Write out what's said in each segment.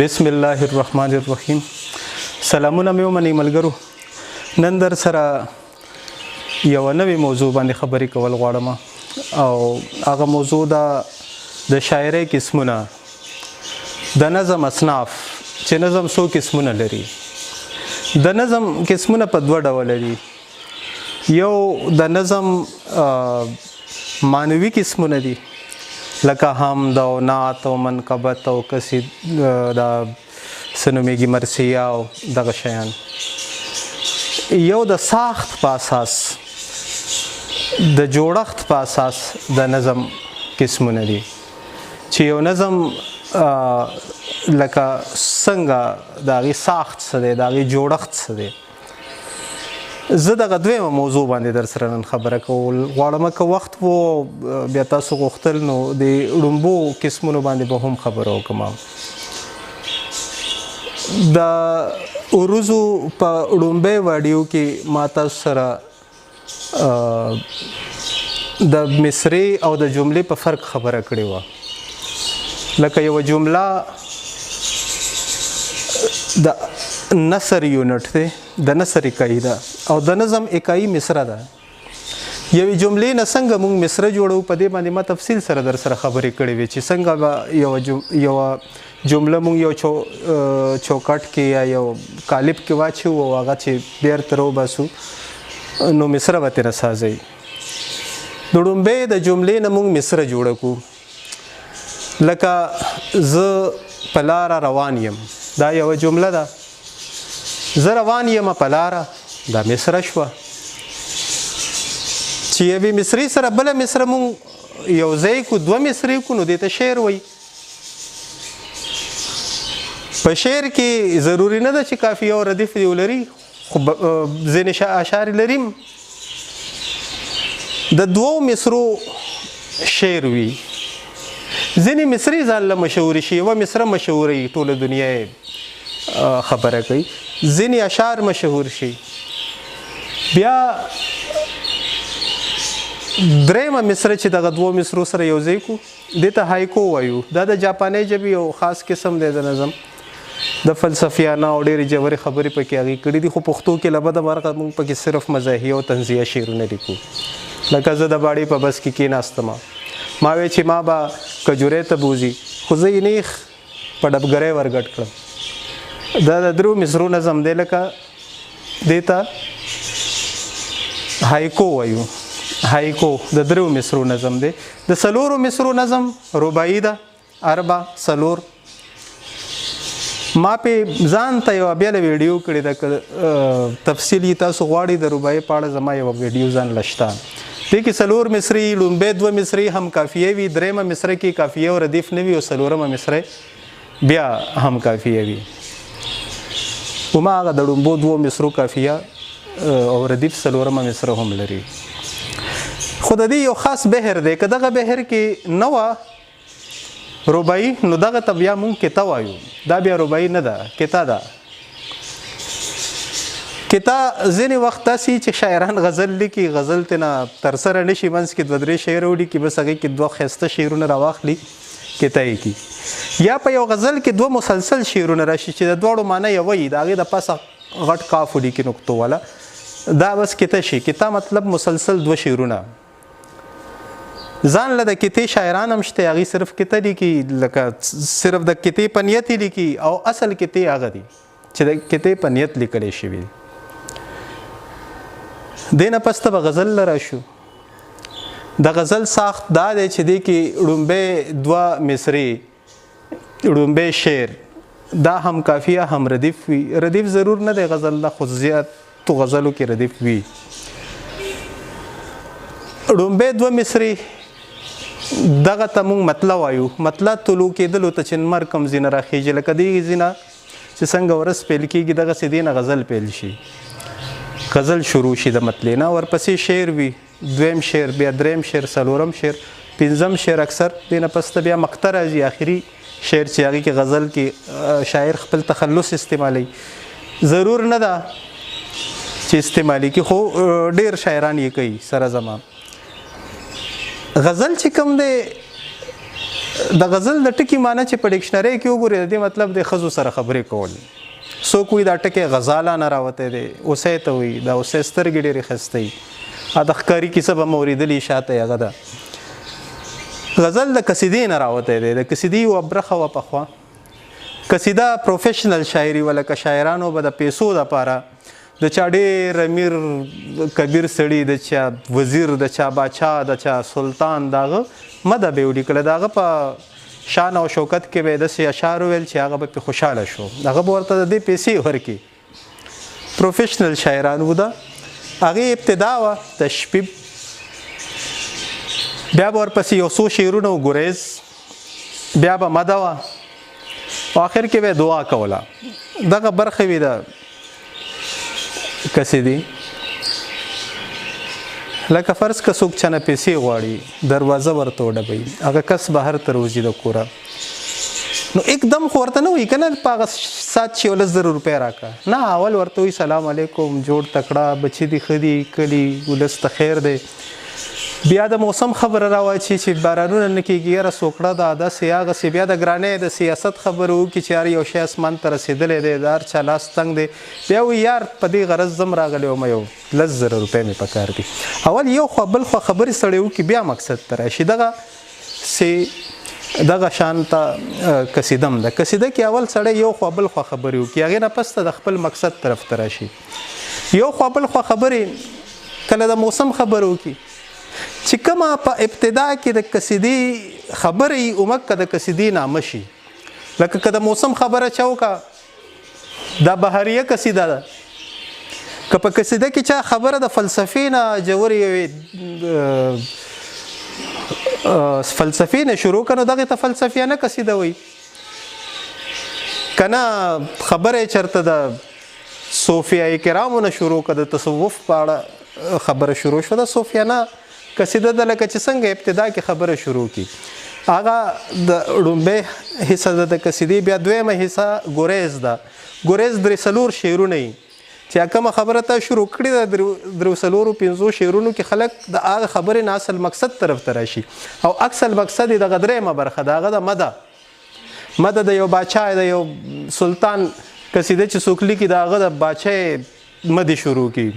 بسم الله الرحمن الرحیم. سلامونه مې ومنئ ملګرو. نن در سره یوه نوې موضوع باندې خبرې کول غواړم او هغه موضوع ده د شاعرۍ قسمونه، د نظم اصناف چې نظم څو قسمونه لري. د نظم قسمونه په دوه ډوله دي. یو د نظم معنوي قسمونه دي لکه حمد او نعت او منقبت او قصید دا سنومیږي مرثیه او دغه شیان. یو د ساخت په اساس د جوړښت په اساس د نظم قسمونه دي چې یو نظم لکه څنګه د هغې ساخت څه دی، د هغې جوړښت څه دی. زه دغه دویمه موضوع باندې در سره نن خبره کول غواړم. که وخت و بیا تاسو غوښتل نو د ړومبو قسمونو باندې به هم خبره وکړم. د عروضو په ړومبی ویډیو کې ما تاسو سره د مصرع او د جملې په فرق خبره کړې وه. لکه یوه جمله د نثر یونټ دی، د نثر اکایي ده او د نظم اکایي مصرع ده. یوې جملې نه څنګه موږ مصرع جوړو په دې باندې ما تفصیل سره در سره خبرې کړې وې چې څنګه به یوه جمله موږ یو چوکاټ کې یا یو قالب کې واچو او هغه چې بیرته راوباسو نو مصرع به ترې سازوي. د ړومبۍ د جملې نه موږ مصرع جوړه کړو. لکه زه په لاره روان یم، دا یوه جمله ده. زه روان یم په لاره، دا مصرع شوه. چې یوې مصرعې سره بله مصرع موږ یو ځای کړو، دوه مصرعې کړو نو دې ته شعر وایي. په شعر کې ضروري نه ده چې قافیه او ردیف دې ولري، خو ځینې اشعار لري د دوو مصرعو شعر وي. ځینې مصرعې ځان له مشهورې شي، یوه مصرع مشهوره وي ټوله دنیا یې خبره کوي، ځینې اشعار مشهور شي. بیا درېیمه مصرع چې دغه دوو مصرعو سره یو ځای کړو دې ته هایکو وایو. دا د جاپانۍ ژبې یو خاص قسم دی د نظم. د فلسفیانه او ډېرې ژورې خبرې پکې هغې کړي دي، خو پښتو کې له بده مرغه موږ پکې صرف مزاحیه او تنزیه شعرونه لیکو. لکه زه د باړې په بس کې کېناستمه، ما وی چې ما به کجورې ته بوځي خو زه یې نیخ په ډبګرۍ ورګډ کړم. دا د درو مصرعو نظم دی. لکه دې ته هایکو وایو. هایکو د درو مصرعو نظم دی. د څلورو مصرعو نظم رباعي ده، اربع څلور. ما پې ځان ته یوه بیله ویډیو کړې ده، که تفصیل یې تاسو غواړئ د رباعي په اړه زما یوه ویډیو ځان له شته. دې کې څلور مصرعې، لومبۍ دوه مصرعې هم کافیه وي، درېیمه مصرع کې کافیه او ردیف نه وي او څلورمه مصرع بیا هم کافیه وي. هماغه د ړومبو دوو مصرعو کافیه او ردیف څلورمه مصرع هم لري. خو د دې یو خاص بهر دی. که دغه بهر کې نه وه رباعي نو دغه ته بیا مونږ کته وایو. دا بیا رباعي نه ده، کته ده. کته ځینې وخت داسې چې شاعران غزل لیکي، غزل ترنه ترسره نه شي، منځ کې دوه درې شعر ولیکي، بس هغې کې دوه ښایسته شعرونه راواخلي کته یې کي. یا په یو غزل کې دوه مسلسل شعرونه راشي چې د دواړو معنی یوه وي، د هغې د پاسه غټ کاف ولیکي نقطو والا، دا بس کته شي. کته مطلب مسلسل دوه شعرونه. ځان له د کتې شاعران هم شته، هغې صرف کته لیکي، لکه صرف د کتې په نیت یې لیکي او اصل کتې هغه دي چې د کتې په نیت لیکلی شوي دي. دې نه پس ته به غزل له راشو. د غزل ساخت دا دی چې دې کې ړومبۍ دوه مصرعې، ړومبۍ شعر، دا هم کافیه هم ردیف وي. ردیف ضرور نه دی غزل نه، خو زیاتو غزلو کې ردیف وي. ړومبۍ دوه مصرعې دغه ته موږ مطلع وایو. مطلع طلوع کېدلو ته چې لمر کوم ځینه راخیږي، لکه دې ځینه چې څنګه ورځ پیل کېږي دغسې دې نه غزل پیل شي، غزل شروع شي د مطلع نه. ورپسې شعر وي، دویم شعر، بیا دریم شعر، څلورم شعر، پنځم شعر. اکثر دې نه پس ته بیا مقطع راځي، آخري شعر چې هغې کې غزل کې شاعر خپل تخلص استعمالوي. ضرور نه ده چې استعمالي کې، خو ډېر شاعران یې کوي سره زما. غزل چې کوم دی د غزل د ټکی معنی چې په ډکشنری کې وګورئ د دې مطلب د ښځو سره خبرې کول. څوک وایي دا ټکی غزاله نه راوتی دی، اوسی ته وایي دا اوسی سترګې ډېرې ښایسته وي. د ښکاري کیسه به مو اورېدلې شاته هغه ده. غزل د قصیدې نه راوتی دی. د قصیدې یوه برخه وه پخوا. قصیده پروفیشنل شاعري وه، لکه شاعرانو به د پیسو دپاره د چا ډېر امیر کبیر سړي، د چا وزیر، د چا باچا، د چا سلطان، د هغه مده به یې ولیکله. د هغه په شان او شوکت کې به یې داسې اشعار وویل چې هغه به پرې خوشحاله شو. هغه به ورته د دې پیسې ورکړي. پروفیشنل شاعران وو. ده هغې ابتدا وه تشبیب، بیا به ورپسې یو څو شعرونه و ګریز، بیا به مده وه، او آخر کې به یې دعا کوله. دغه برخه وي د قصیدې. لکه فرض که څوک چا نه پیسې غواړي، دروازه ورته وډبوي، هغه کس بهر ته روځي د کوره، نو एकदम خو ورته نه وایي که نه په هغه ساعت چې 10,000 روپۍ راکړه. نه، اول ورته وایي سلام علیکم، جوړ تکړه، بچي دي ښه دي، کلي ولس ته خیر دی. بیا د موسم خبره راواچي چې بارانونه نه کېږي، یاره سوکړه ده، داسې هغسې. بیا د ګرانۍ د سیاست خبره وکړي چې یار یو شی اسمان ته رسېدلی دی، د هر چا لاس تنګ دی. بیا وایي یار په دې غرض زم راغلی وم، یو 10,000 روپۍ مې پکار دي. اول یو خوا بل خوا خبرې سړی وکړي، بیا مقصد ته راشي. دغه شان ته قصیده هم ده. قصیده کې اول سړی یو خوا بل خوا خبرې وکړي، هغې نه پس ته د خپل مقصد طرف ته راشي. یو خوا بل خوا خبرې کله د موسم خبره وکړي چې کومه په ابتدا کې د قصیدې خبره یي، عمق د قصیدې نامه شي. لکه که د موسم خبره چا وکړه، دا بهاریه قصیده ده. که په قصیده کې چا خبره د فلسفې نه ژورې یوې فلسفې نه شروع کړه، نو دغې ته فلسفیانه قصیده وایي. که نه خبره یې چېرته د صوفیه کرامو نه شروع کړه، د تصوف په اړه خبره شروع شوه، د صوفیانه قصیده ده. لکه چې څنګه ابتدا کې خبره شروع کی، هغه د لومبۍ حصه ده د قصیدې. بیا دویمه حصه ګریز ده. ګریز 3-4 شعرونه یي چې کومه خبره ته شروع کړې ده، 3-4-5 شعرونو کې خلک د هغه خبرې نه اصل مقصد طرف ته راشي. او اصل مقصد یې دغه درېیمه برخه ده، هغه د مده. مده د یو باچا، د یو سلطان قصیده چې څوک لیکي، د هغه د باچا مدې شروع کی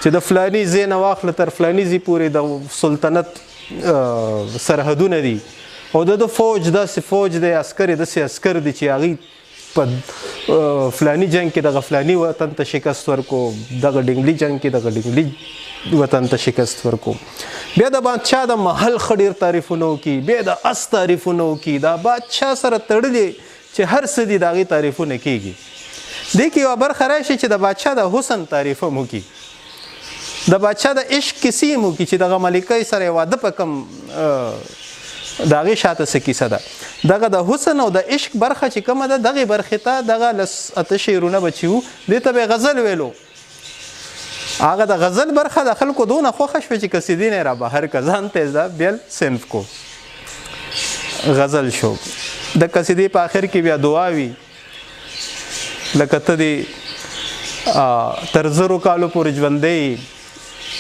چې د فلاني ځای نه واخله تر فلاني ځای پورې د سلطنت سرحدونه دي، او د فوج داسې فوج دی، عسکر یې داسې عسکر دي چې هغوی په فلاني جنګ کې دغه فلاني وطن ته شکست ورکو، دغه ډنګلي جنګ کې دغه ډنګلي وطن ته شکست ورکو. بیا د بادشاه د محل ښه ډېر تعریفونه وکړي، بیا د اس تعریفونه وکړي، دا بادشاه سره تړلي چې هر څه دي د هغې تعریفونه کېږي. دې کې یوه برخه راشي چې د بادشاه د حسن تعریف هم وکړي، د بادشاه د عشق کیسې هم وکړي چې دغه ملکۍ سره یې واده په کوم د هغې شاته څه کیسه ده. دغه د حسن او د عشق برخه چې کومه ده، دغې برخې ته دغه 8 شعرونه به چې وو، دې ته به یې غزل ویلو. هغه د غزل برخه د خلکو دونه خوښه شوه چې قصیدې نه یې را بهر که، ځان ته یې بیل صنف کو، غزل شو. د قصیدې په آخر کې بیا دعا وي، لکه ته دې تر 0 کالو پورې ژوندی،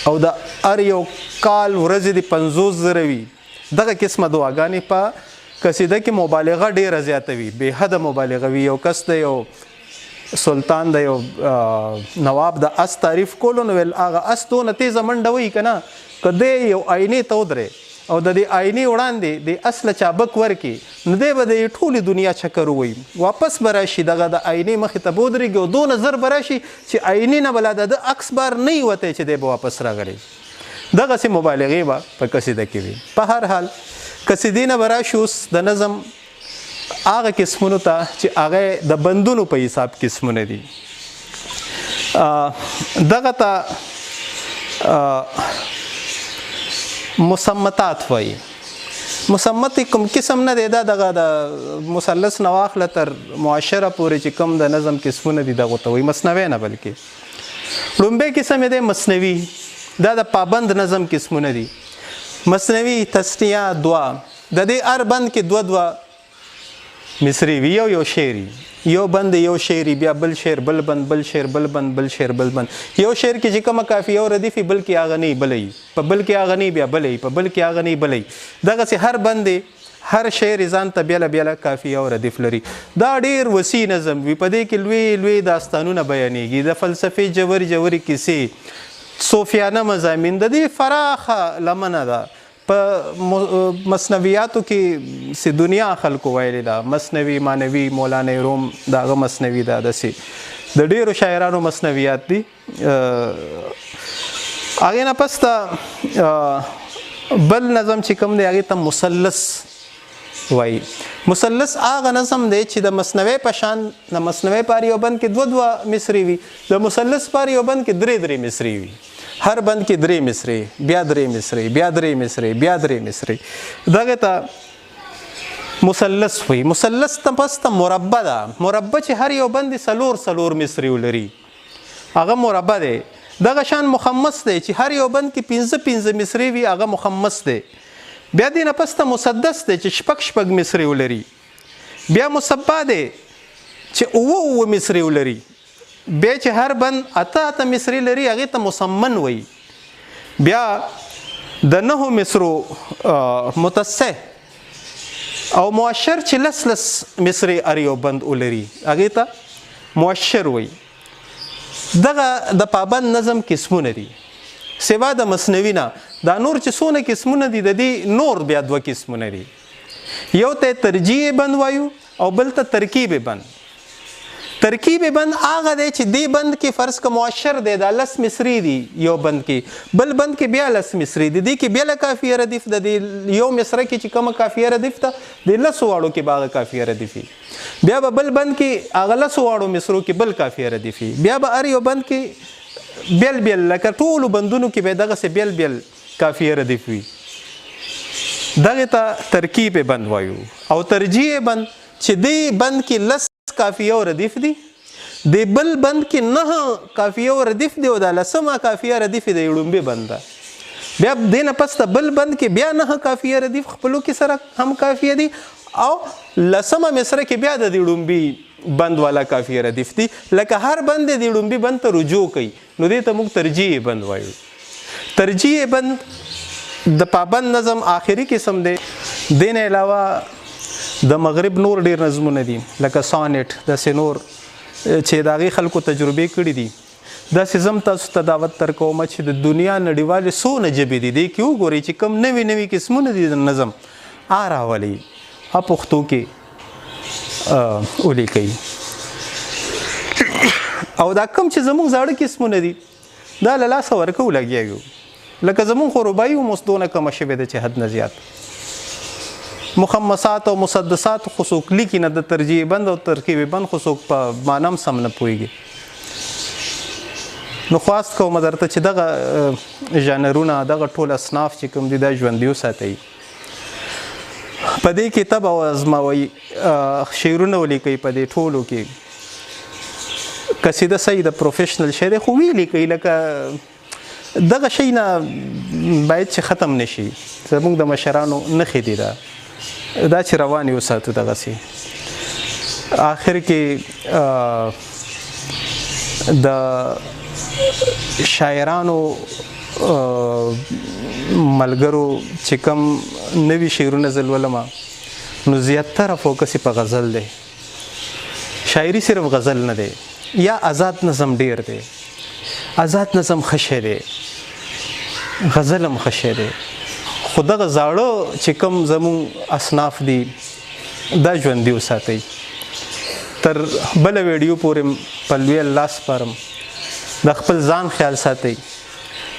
او د هر یو کال ورځې دې 50,000 وي. دغه قسمه دعاګانې په قصیده کې مبالغه ډېره زیاته وي، بې حده مبالغه وي. یو کس د یو سلطان د یو نواب د اس تعریف کولو، نو ویل هغه اس دونه تیزه منډه وهي که نه، که دی یو آینې ته ودرې او د دې آینې وړاندې د اس له چابک ورکړي، نو دی به د ټولې دنیا چکر ووایي، واپس به راشي، دغه د آینې مخې ته به ودرېږي، او دونه زر به راشي چې آینې نه به لا د عکس بار نه وي وتی چې دی به واپس راغلی. دغسې مبالغې به په قصیده کې وي. په هر حال قصیدې نه به راشي اوس د نظم هغه قسمونو ته چې هغه د بندونو په حساب قسمونه دي. دغه ته مسمتات وایي. مسمت کوم قسم نه دی، دا دغه د مثلث نه واخله تر معاشره پورې چې کوم د نظم قسمونه دي دغو ته وایي، مثنوي نه بلکې. لومبی قسم یې دی مثنوي، دا د پابند نظم قسمونه دي. مثنوي، تثنیه، دعا، د دې هر بند کې 2 مصري وي، یو شعري، یو بند یو شعري، بیا بل شعر، بل بند، بل شعر، بل بند، بل شعر، بل بند. یو شعر کې چې کومه قافیه او ردیف وي، بل کې هغه نه بلې، په بل کې هغه نه بیا بلې، په بل کې هغه نه بلې. دغسې هر بند هر شعر ځان ته بیله بیله کافیه او ردیف لري. دا ډیر وسیع نظم وي، په دې کې لوی لوی داستانونه بیانېږي، د فلسفې جوړې کیسې، صوفیانه مضامین، د دې فراخه لمنه ده. په مثنویاتو کې سي دنیا خلکو ویلې ده، مثنوي مانوي مولانا روم دغه مثنوي ده، داسې د ډیرو شاعرانو مثنویات دي. هغې نه پس ته بل نظم چې کوم دی هغې ته مثلث وایي. مثلث هغه نظم دی چې د مثنوي په شان د مثنوي په هر یو بند کې دوه مصرې وي، د مثلث په هر یو بند کې درې مصرې وي، هر بند کې 3 مصرې، بیا 3 مصرې، بیا 3 مصرې، بیا 3 مصرې. دغه ته مثلث وایي. مثلث ته پس ته مربع ده. مربع چې هر یو بند 4 مصرې ولري هغه مربع دی. دغه شان مخمس دی چې هر یو بند کې 5 مصرې وي، هغه مخمس دی. بیا دې نه پس ته مسدس دی چې 6 مصرې ولري. بیا مصبع دی چې 9 مصرې ولري. بیا چې هر بند 8 مصرې لري هغې ته مسمن وایي. بیا د 9 مصرو متصح او مؤشر چې 10 مصرې هر یو بند ولري هغې ته مؤشر وایي. دغه د پابند نظم قسمونه دي. سوا د مثنوي نه دا نور چې څونه قسمونه دي، د دې نور بیا 2 قسمونه دي. یو ته ترجیح بند وایو او بل ته ترکیب بند. ترکیب بند هغه دی چې دې بند کې فرض که مؤشر دی دا 10 مصرې دي یو بند کې، بل بند کې بیا 10 مصرې دي، دې کې بیا کافیه ردیف ده. د یو مصره کې چې کومه کافیه ردیف ده د 10 واړو کې به هغه کافیه ردیف وي. بیا به بل بند کې هغه 10 واړو مصرو کې بل کافیه ردیف وي. بیا به هر یو بند کې بیل لکه ټولو بندونو کې به دغسې بیل کافیه ردیف وي. دغې ته ترکیب بند وایو. او ترجیح بند چې دې بند کې 10 کافیه او ردیف دي، د بل بند کې 9 کافیه او ردیف دي، او د 10مه کافیه ردیف د لومبي بند ده. بیا دې نه پس ته بل بند کې بیا 9 کافیه ردیف خپلو کې سره هم کافیه دي، او 10مه مصره کې بیا د لومبي بند والا کافیه ردیف دي. لکه هر بند د لومبي بند ته رجوع کوي، نو دې ته موږ ترجیح بند وایو. ترجیح بند د پابند نظم آخري قسم دی. دې نه علاوه د مغرب نور ډیر نظمونه دي، لکه سانټ، داسې نور چې د هغې خلکو تجربې کړي دي. داسې زم تاسو ته دعوت درکوم چې د دنیا نړیوالې څونه ژبې دي دې کې وګورئ چې کوم نوي قسمونه دي د نظم راولئ، پښتو کې ولیکئ. او دا کوم چې زموږ زاړه قسمونه دي دا له لاسه ورکو لګیا یو، لکه زموږ خو رباعي هم اوس دونه کمه شوې ده چې حد نه زیات. مخمسات او مسدسات خو څوک لیکي نه، د ترجیح بند او ترکیب بند خو څوک په معنی هم سم نه پوهېږي. نو خواست کوم درته چې دغه ژانرونه، دغه ټول اصناف چې کوم دي دا ژوندي وساتئ. په دې کې طب او ازموئ، شعرونه ولیکئ. په دې ټولو کې قصیده صحیح د پروفیشنل شی دی، خو ویې لیکئ. لکه دغه شی نه باید چې ختم نشي. زموږ د مشرانو نښې دي دا چې روانې وساتو. دغسې آخر کې د شاعرانو ملګرو چې کوم نوي شعرونه زه لولم نو زیاتره فوکس په غزل دی. شاعري صرف غزل نه دی، یا آزاد نظم ډیر دی. آزاد نظم ښه شی دی، غزل هم ښه شی دی، خو دغه زاړه چې کوم زموږ اصناف دي دا ژوندي وساتئ. تر بله ویډیو پورې په لوی الله سپارم. د خپل ځان خیال ساتئ،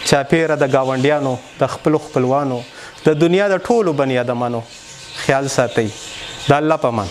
چاپیره د ګاونډیانو، د خپلو خپلوانو، د دنیا د ټولو بني ادمانو خیال ساتئ. د الله په امان.